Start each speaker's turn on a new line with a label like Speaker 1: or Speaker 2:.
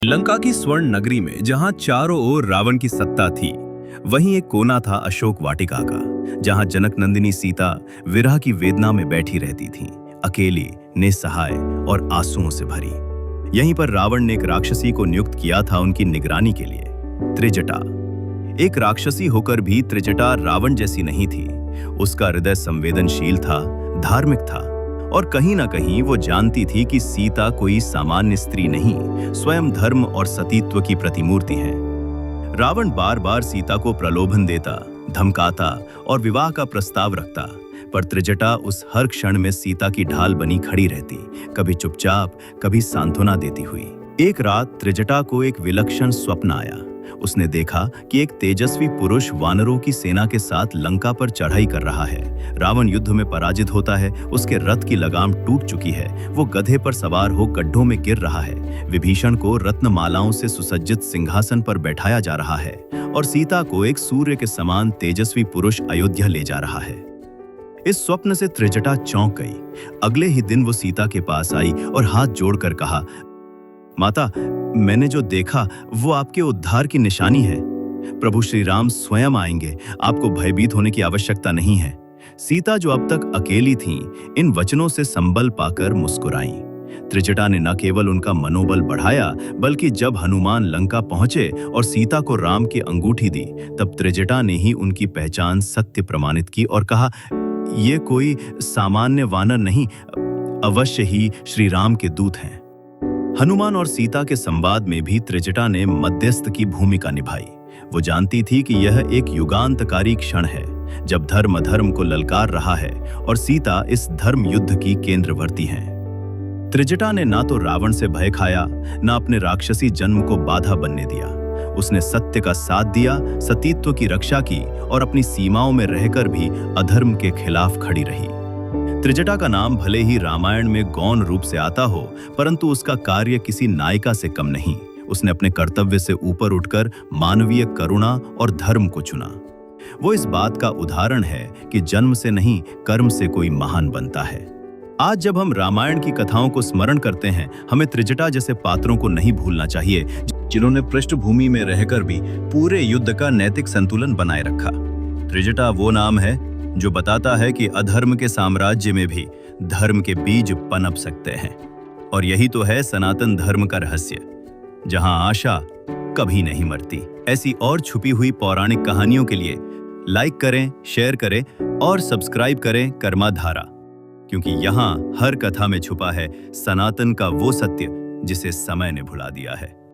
Speaker 1: लंका की स्वर्ण नगरी में जहां चारों ओर रावण की सत्ता थी, वहीं एक कोना था अशोक वाटिका का, जहां जनक नंदिनी सीता विरह की वेदना में बैठी रहती थीं, अकेली, निस्सहाय और आंसुओं से भरी। यहीं पर रावण ने एक राक्षसी को नियुक्त किया था उनकी निगरानी के लिए, त्रिजटा। एक राक्षसी होकर भी त्रिजटा रावण जैसी नहीं थी। उसका हृदय संवेदनशील था, धार्मिक था और कहीं ना कहीं वो जानती थी कि सीता कोई सामान्य स्त्री नहीं, स्वयं धर्म और सतीत्व की प्रतिमूर्ति है। रावण बार बार सीता को प्रलोभन देता, धमकाता और विवाह का प्रस्ताव रखता, पर त्रिजटा उस हर क्षण में सीता की ढाल बनी खड़ी रहती, कभी चुपचाप, कभी सांत्वना देती हुई। एक रात त्रिजटा को एक विलक्षण स्वप्न आया। उसने देखा कि एक तेजस्वी पुरुष वानरों की सेना के साथ लंका पर चढ़ाई कर रहा है। रावण युद्ध में पराजित होता है, उसके रथ की लगाम टूट चुकी है, वो गधे पर सवार हो गड्ढों में गिर रहा है। विभीषण को रत्नमालाओं से सुसज्जित सिंहासन पर बैठाया जा रहा है और सीता को एक सूर्य के समान तेजस्वी पुरुष अयोध्या ले जा रहा है। इस स्वप्न से त्रिजटा चौंक गई। अगले ही दिन वो सीता के पास आई और हाथ जोड़कर कहा, माता, मैंने जो देखा वो आपके उद्धार की निशानी है। प्रभु श्री राम स्वयं आएंगे, आपको भयभीत होने की आवश्यकता नहीं है। सीता, जो अब तक अकेली थीं, इन वचनों से संबल पाकर मुस्कुराईं। त्रिजटा ने न केवल उनका मनोबल बढ़ाया, बल्कि जब हनुमान लंका पहुंचे और सीता को राम की अंगूठी दी, तब त्रिजटा ने ही उनकी पहचान सत्य प्रमाणित की और कहा, ये कोई सामान्य वानर नहीं, अवश्य ही श्री राम के दूत हैं। हनुमान और सीता के संवाद में भी त्रिजटा ने मध्यस्थ की भूमिका निभाई। वो जानती थी कि यह एक युगांतकारी क्षण है, जब धर्म अधर्म को ललकार रहा है और सीता इस धर्म युद्ध की केंद्रवर्ती है। त्रिजटा ने ना तो रावण से भय खाया, ना अपने राक्षसी जन्म को बाधा बनने दिया। उसने सत्य का साथ दिया, सतीत्व की रक्षा की और अपनी सीमाओं में रहकर भी अधर्म के खिलाफ खड़ी रही। त्रिजटा का नाम भले ही रामायण में गौण रूप से आता हो, परंतु उसका कार्य किसी नायिका से कम नहीं। उसने अपने कर्तव्य से ऊपर उठकर मानवीय करुणा और धर्म को चुना। वो इस बात का उदाहरण है कि जन्म से नहीं, कर्म से कोई महान बनता है। आज जब हम रामायण की कथाओं को स्मरण करते हैं, हमें त्रिजटा जैसे पात्रों को नहीं भूलना चाहिए, जिन्होंने पृष्ठभूमि में रहकर भी पूरे युद्ध का नैतिक संतुलन बनाए रखा। त्रिजटा वो नाम है जो बताता है कि अधर्म के साम्राज्य में भी धर्म के बीज पनप सकते हैं। और यही तो है सनातन धर्म का रहस्य, जहां आशा कभी नहीं मरती। ऐसी और छुपी हुई पौराणिक कहानियों के लिए लाइक करें, शेयर करें और सब्सक्राइब करें कर्माधारा, क्योंकि यहां हर कथा में छुपा है सनातन का वो सत्य जिसे समय ने भुला दिया है।